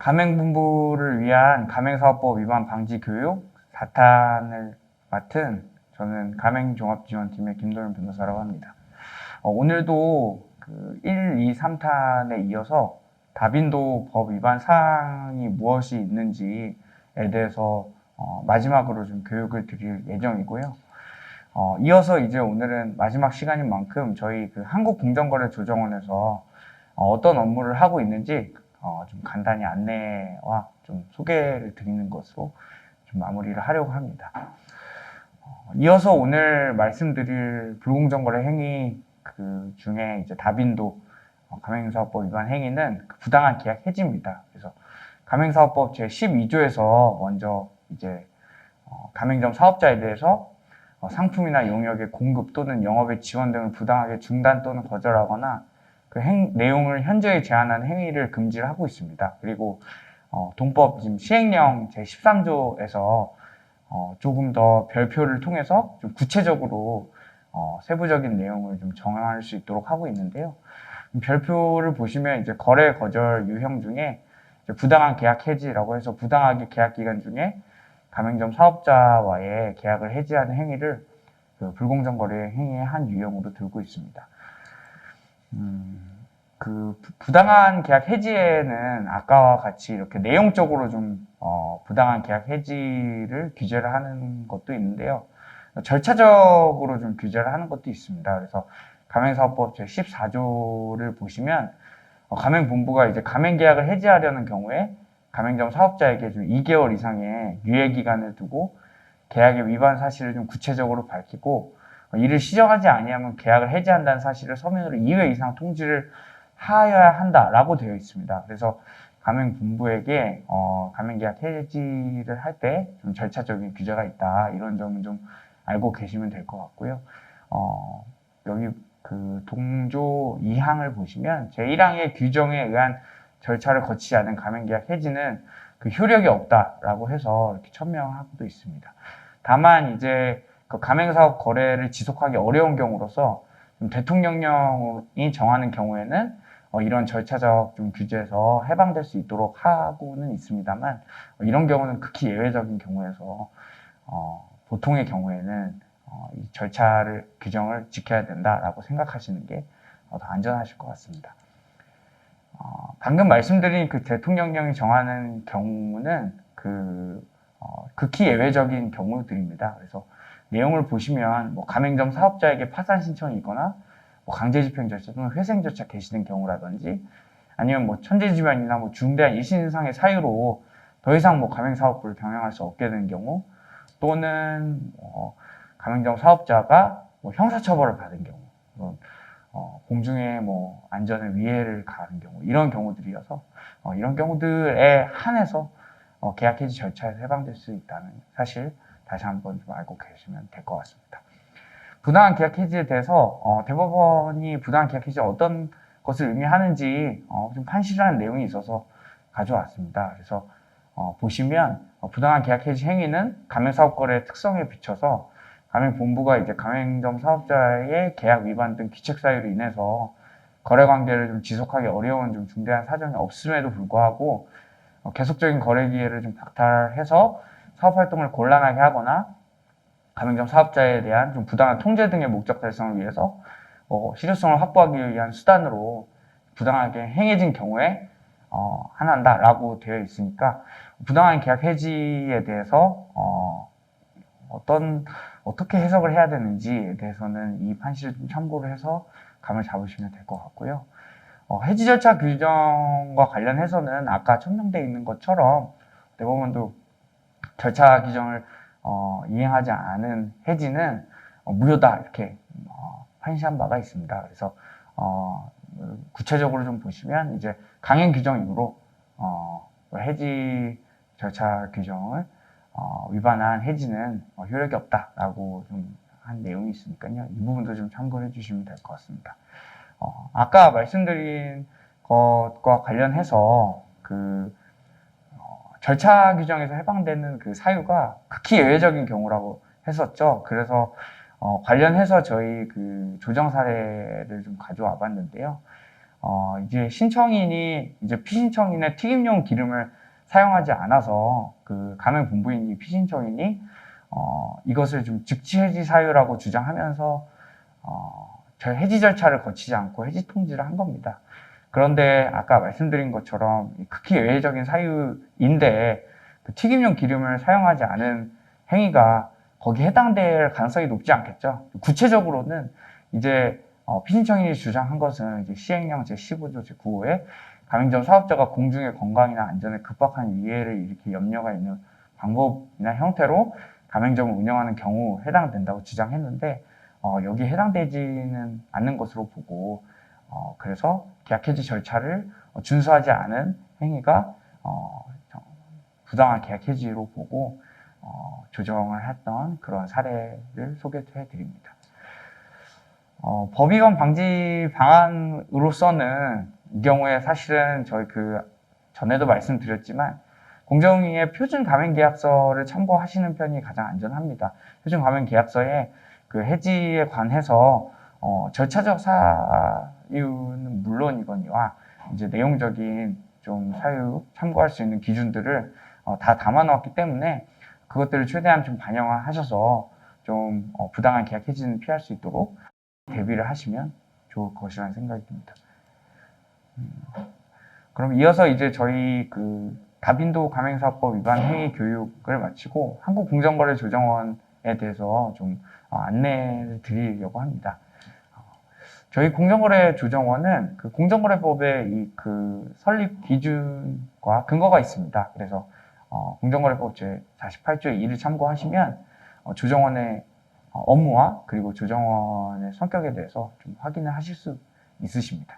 가맹분부를 위한 가맹사업법 위반 방지 교육 4탄을 맡은 저는 가맹종합지원팀의 김도현 변호사라고 합니다. 오늘도 그 1, 2, 3탄에 이어서 다빈도 법 위반 사항이 무엇이 있는지에 대해서 마지막으로 좀 교육을 드릴 예정이고요. 이어서 이제 오늘은 마지막 시간인 만큼 저희 그 한국공정거래조정원에서 어떤 업무를 하고 있는지 좀 간단히 안내와 좀 소개를 드리는 것으로 좀 마무리를 하려고 합니다. 이어서 오늘 말씀드릴 불공정거래 행위 그 중에 이제 다빈도 가맹사업법 위반 행위는 그 부당한 계약 해지입니다. 그래서 가맹사업법 제12조에서 먼저 이제 가맹점 사업자에 대해서 상품이나 용역의 공급 또는 영업의 지원 등을 부당하게 중단 또는 거절하거나 그 내용을 현저히 제한하는 행위를 금지를 하고 있습니다. 그리고 동법 지금 시행령 제13조에서 조금 더 별표를 통해서 좀 구체적으로 세부적인 내용을 좀 정할 수 있도록 하고 있는데요. 별표를 보시면 이제 거래 거절 유형 중에 부당한 계약 해지라고 해서 부당하게 계약 기간 중에 가맹점 사업자와의 계약을 해지하는 행위를 그 불공정 거래 행위의 한 유형으로 들고 있습니다. 그 부당한 계약 해지에는 아까와 같이 이렇게 내용적으로 좀 부당한 계약 해지를 규제를 하는 것도 있는데요. 절차적으로 좀 규제를 하는 것도 있습니다. 그래서 가맹사업법 제14조를 보시면 가맹본부가 이제 가맹계약을 해지하려는 경우에 가맹점 사업자에게 좀 2개월 이상의 유예기간을 두고 계약의 위반 사실을 좀 구체적으로 밝히고 이를 시정하지 아니하면 계약을 해지한다는 사실을 서면으로 2회 이상 통지를 하여야 한다라고 되어 있습니다. 그래서 가맹본부에게 가맹계약 해지를 할 때 좀 절차적인 규제가 있다, 이런 점은 좀 알고 계시면 될 것 같고요. 여기 그 동조 2항을 보시면 제1항의 규정에 의한 절차를 거치지 않은 가맹계약 해지는 그 효력이 없다라고 해서 이렇게 천명하고도 있습니다. 다만 이제 그 가맹사업 거래를 지속하기 어려운 경우로서 좀 대통령령이 정하는 경우에는 이런 절차적 좀 규제에서 해방될 수 있도록 하고는 있습니다만 이런 경우는 극히 예외적인 경우에서 보통의 경우에는 이 절차를 규정을 지켜야 된다라고 생각하시는 게 더 안전하실 것 같습니다. 방금 말씀드린 그 대통령령이 정하는 경우는 그 극히 예외적인 경우들입니다. 그래서 내용을 보시면 뭐 가맹점 사업자에게 파산 신청이 있거나 뭐 강제집행 절차 또는 회생 절차 개시된 경우라든지 아니면 뭐 천재지변이나 뭐 중대한 일신상의 사유로 더 이상 뭐 가맹사업부를 병행할 수 없게 되는 경우 또는 가맹점 사업자가 뭐 형사처벌을 받은 경우 공중의 뭐 안전을 위해를 가하는 경우 이런 경우들이어서 이런 경우들에 한해서 계약 해지 절차에서 해방될 수 있다는 사실 다시 한번 좀 알고 계시면 될 것 같습니다. 부당한 계약 해지에 대해서 대법원이 부당한 계약 해지가 어떤 것을 의미하는지 좀 판시라는 내용이 있어서 가져왔습니다. 그래서 보시면 부당한 계약 해지 행위는 가맹사업거래의 특성에 비춰서 가맹본부가 이제 가맹점 사업자의 계약 위반 등 규칙 사유로 인해서 거래 관계를 좀 지속하기 어려운 좀 중대한 사정이 없음에도 불구하고 계속적인 거래 기회를 좀 박탈해서 사업 활동을 곤란하게 하거나 가맹점 사업자에 대한 좀 부당한 통제 등의 목적 달성을 위해서 실효성을 확보하기 위한 수단으로 부당하게 행해진 경우에 한한다라고 되어 있으니까 부당한 계약 해지에 대해서 어떻게 해석을 해야 되는지에 대해서는 이 판시를 좀 참고를 해서 감을 잡으시면 될 것 같고요. 해지 절차 규정과 관련해서는 아까 천명되어 있는 것처럼 대법원도 절차 규정을 이행하지 않은 해지는 무효다 이렇게 판시한 바가 있습니다. 그래서 구체적으로 좀 보시면 이제 강행 규정 이후로 해지 절차 규정을 위반한 해지는 효력이 없다라고 좀 한 내용이 있으니까요. 이 부분도 좀 참고해 주시면 될 것 같습니다. 아까 말씀드린 것과 관련해서 그 절차 규정에서 해방되는 그 사유가 극히 예외적인 경우라고 했었죠. 그래서 관련해서 저희 그 조정 사례를 좀 가져와 봤는데요. 이제 신청인이 이제 피신청인의 튀김용 기름을 사용하지 않아서 그 가맹본부인이 피신청인이 이것을 좀 즉시 해지 사유라고 주장하면서 해지 절차를 거치지 않고 해지 통지를 한 겁니다. 그런데 아까 말씀드린 것처럼 극히 예외적인 사유인데 그 튀김용 기름을 사용하지 않은 행위가 거기에 해당될 가능성이 높지 않겠죠. 구체적으로는 이제 피신청인이 주장한 것은 이제 시행령 제15조 제9호에 가맹점 사업자가 공중의 건강이나 안전에 급박한 위해를 일으킬 염려가 있는 방법이나 형태로 가맹점을 운영하는 경우 해당된다고 주장했는데 여기에 해당되지는 않는 것으로 보고 그래서 계약 해지 절차를 준수하지 않은 행위가 부당한 계약 해지로 보고 조정을 했던 그런 사례를 소개해 드립니다. 법위반 방지 방안으로서는 이 경우에 사실은 저희 전에도 말씀드렸지만 공정위의 표준 가맹 계약서를 참고하시는 편이 가장 안전합니다. 표준 가맹 계약서에 그 해지에 관해서 절차적 사유는 물론이거니와 이제 내용적인 좀 사유 참고할 수 있는 기준들을 다 담아놓았기 때문에 그것들을 최대한 좀 반영을 하셔서 좀 부당한 계약 해지는 피할 수 있도록 대비를 하시면 좋을 것이라는 생각이 듭니다. 그럼 이어서 이제 저희 다빈도 가맹사업법 위반 행위 교육을 마치고 한국공정거래조정원에 대해서 좀 안내를 드리려고 합니다. 저희 공정거래조정원은 그 공정거래법의 설립 기준과 근거가 있습니다. 그래서 공정거래법 제48조의 2를 참고하시면 조정원의 업무와 그리고 조정원의 성격에 대해서 좀 확인을 하실 수 있으십니다.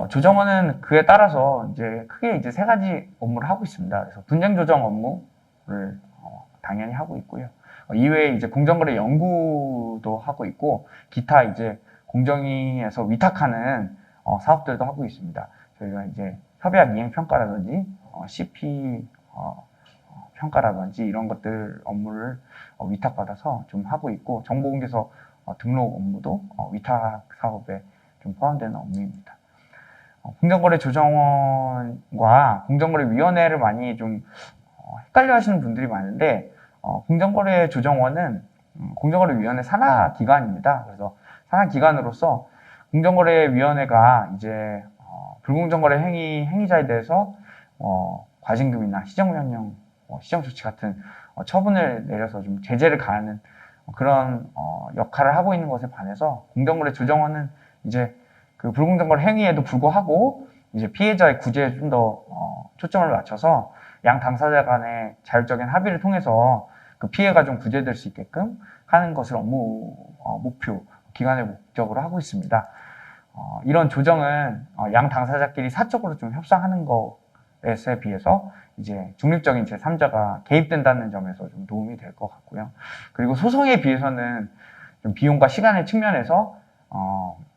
조정원은 그에 따라서 크게 세 가지 업무를 하고 있습니다. 그래서 분쟁 조정 업무를 당연히 하고 있고요. 이외에 공정거래 연구도 하고 있고 기타 공정위에서 위탁하는 사업들도 하고 있습니다. 저희가 협약 이행 평가라든지 CP 평가라든지 이런 것들 업무를 위탁받아서 좀 하고 있고 정보공개서 등록 업무도 위탁 사업에 좀 포함되는 업무입니다. 공정거래조정원과 공정거래위원회를 많이 좀 헷갈려 하시는 분들이 많은데 공정거래조정원은 공정거래위원회 산하기관입니다. 그래서 산하기관으로서 공정거래위원회가 불공정거래 행위자에 대해서 과징금이나 시정명령, 시정조치 같은 처분을 내려서 좀 제재를 가하는 그런 역할을 하고 있는 것에 반해서 공정거래조정원은 그 불공정거래 행위에도 불구하고 피해자의 구제에 좀 더 초점을 맞춰서 양 당사자 간의 자율적인 합의를 통해서 그 피해가 좀 구제될 수 있게끔 하는 것을 업무 목표, 기관의 목적으로 하고 있습니다. 이런 조정은 양 당사자끼리 사적으로 좀 협상하는 것에 비해서 중립적인 제3자가 개입된다는 점에서 좀 도움이 될 것 같고요. 그리고 소송에 비해서는 좀 비용과 시간의 측면에서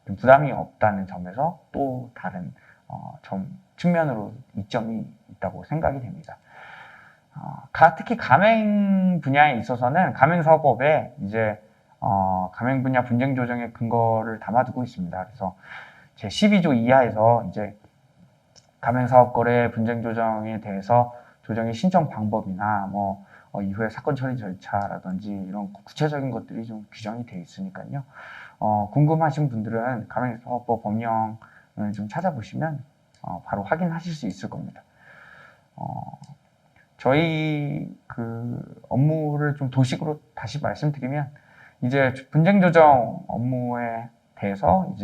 좀 부담이 없다는 점에서 또 다른 측면으로 이점이 있다고 생각이 됩니다. 특히 가맹 분야에 있어서는 가맹사업법에 가맹 분야 분쟁 조정의 근거를 담아두고 있습니다. 그래서 제12조 이하에서 가맹사업거래 분쟁 조정에 대해서 조정의 신청 방법이나 이후에 사건 처리 절차라든지 이런 구체적인 것들이 좀 규정이 되어 있으니까요. 궁금하신 분들은 가맹사업법 법령을 좀 찾아보시면 바로 확인하실 수 있을 겁니다. 저희 업무를 좀 도식으로 다시 말씀드리면 분쟁 조정 업무에 대해서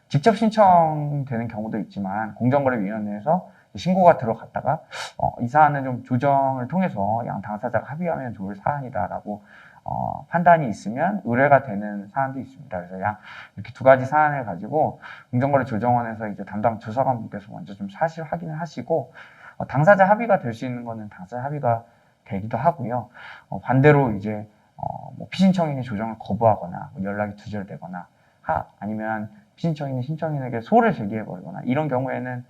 직접 신청되는 경우도 있지만 공정거래위원회에서 신고가 들어갔다가 이 사안은 좀 조정을 통해서 양 당사자가 합의하면 좋을 사안이다라고 판단이 있으면 의뢰가 되는 사안도 있습니다. 그래서 이렇게 두 가지 사안을 가지고 공정거래조정원에서 담당 조사관분께서 먼저 좀 사실 확인을 하시고 당사자 합의가 될 수 있는 거는 당사자 합의가 되기도 하고요. 반대로 피신청인이 조정을 거부하거나 연락이 두절되거나 아니면 피신청인이 신청인에게 소를 제기해버리거나 이런 경우에는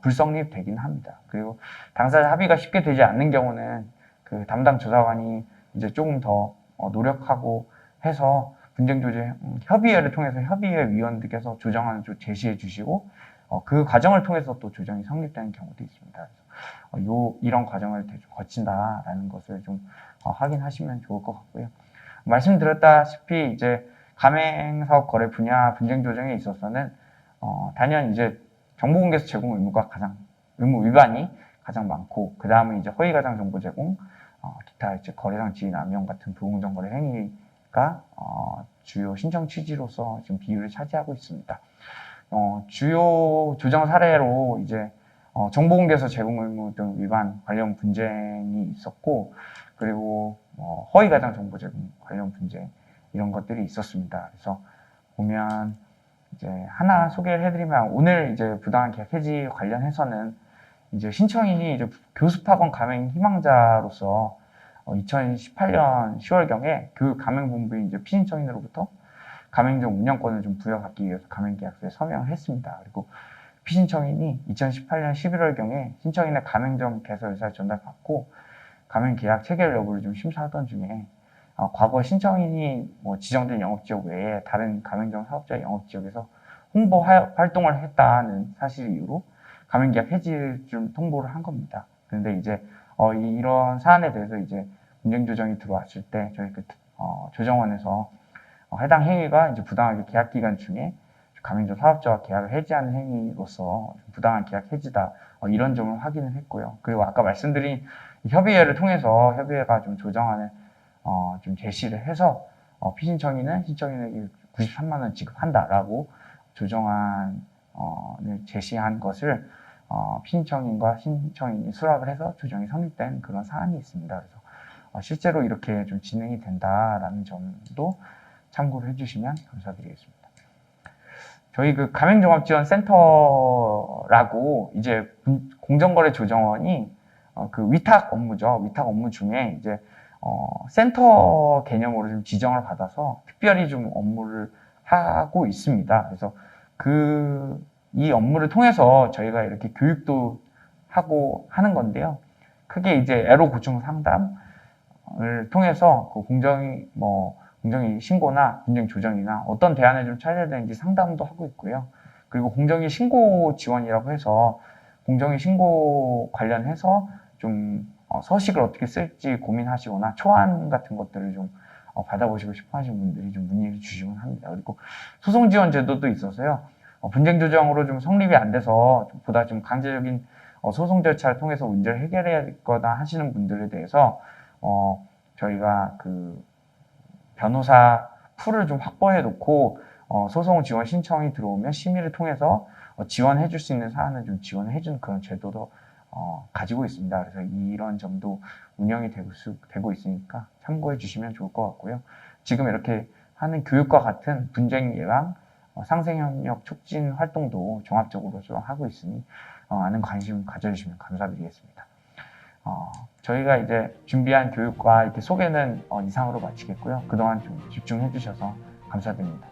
불성립 되긴 합니다. 그리고 당사자 합의가 쉽게 되지 않는 경우는 그 담당 조사관이 조금 더 노력하고 해서 분쟁조정 협의회를 통해서 협의회 위원들께서 조정안을 좀 제시해 주시고 그 과정을 통해서 또 조정이 성립되는 경우도 있습니다. 그래서 이런 과정을 거친다라는 것을 좀 확인하시면 좋을 것 같고요. 말씀드렸다시피 이제 가맹사업 거래 분야 분쟁 조정에 있어서는 단연 이제 정보공개서 제공 의무 위반이 가장 많고, 그 다음에 이제 허위가상 정보 제공, 기타 이제 거래상 지위 남용 같은 불공정 거래 행위가 주요 신청 취지로서 지금 비율을 차지하고 있습니다. 주요 조정 사례로 이제 정보공개서 제공 의무 등 위반 관련 분쟁이 있었고, 그리고 허위가상 정보 제공 관련 분쟁 이런 것들이 있었습니다. 그래서 보면 이제 하나 소개를 해드리면, 오늘 이제 부당한 계약 해지 관련해서는 이제 신청인이 이제 교습학원 가맹 희망자로서 2018년 10월경에 그 가맹본부에 이제 피신청인으로부터 가맹점 운영권을 좀 부여받기 위해서 가맹계약서에 서명을 했습니다. 그리고 피신청인이 2018년 11월경에 신청인의 가맹점 개설 의사를 전달받고 가맹계약 체결 여부를 좀 심사하던 중에 과거 신청인이 지정된 영업지역 외에 다른 가맹점 사업자 영업지역에서 홍보 활동을 했다는 사실 이유로 가맹계약 해지를 좀 통보를 한 겁니다. 그런데 이제 이런 사안에 대해서 이제 분쟁 조정이 들어왔을 때 저희 조정원에서 해당 행위가 이제 부당하게 계약 기간 중에 가맹점 사업자와 계약을 해지하는 행위로서 부당한 계약 해지다, 이런 점을 확인을 했고요. 그리고 아까 말씀드린 협의회를 통해서 협의회가 좀 조정안을 좀 제시를 해서 피신청인은 신청인에게 93만 원 지급한다라고 조정안을 제시한 것을 피신청인과 신청인이 수락을 해서 조정이 성립된 그런 사안이 있습니다. 그래서 실제로 이렇게 좀 진행이 된다라는 점도 참고를 해주시면 감사드리겠습니다. 저희 그 가맹종합지원센터라고 이제 공정거래조정원이 그 위탁 업무죠. 위탁 업무 중에 이제 센터 개념으로 좀 지정을 받아서 특별히 좀 업무를 하고 있습니다. 그래서 이 업무를 통해서 저희가 이렇게 교육도 하고 하는 건데요. 크게 이제 애로 구청 상담을 통해서 그 공정위 신고나 분쟁 조정이나 어떤 대안을 좀 찾아야 되는지 상담도 하고 있고요. 그리고 공정위 신고 지원이라고 해서 공정위 신고 관련해서 좀 서식을 어떻게 쓸지 고민하시거나 초안 같은 것들을 좀 받아보시고 싶어 하시는 분들이 좀 문의를 주시곤 합니다. 그리고 소송 지원 제도도 있어서요. 분쟁 조정으로 좀 성립이 안 돼서 보다 좀 강제적인 소송 절차를 통해서 문제를 해결해야겠거나 하시는 분들에 대해서 저희가 그 변호사 풀을 좀 확보해 놓고 소송 지원 신청이 들어오면 심의를 통해서 지원해 줄 수 있는 사안을 좀 지원해 주는 그런 제도도 가지고 있습니다. 그래서 이런 점도 운영이 되고 있으니까 참고해 주시면 좋을 것 같고요. 지금 이렇게 하는 교육과 같은 분쟁 예방, 상생협력 촉진 활동도 종합적으로 좀 하고 있으니 많은 관심 가져주시면 감사드리겠습니다. 저희가 이제 준비한 교육과 이렇게 소개는 이상으로 마치겠고요. 그동안 좀 집중해 주셔서 감사드립니다.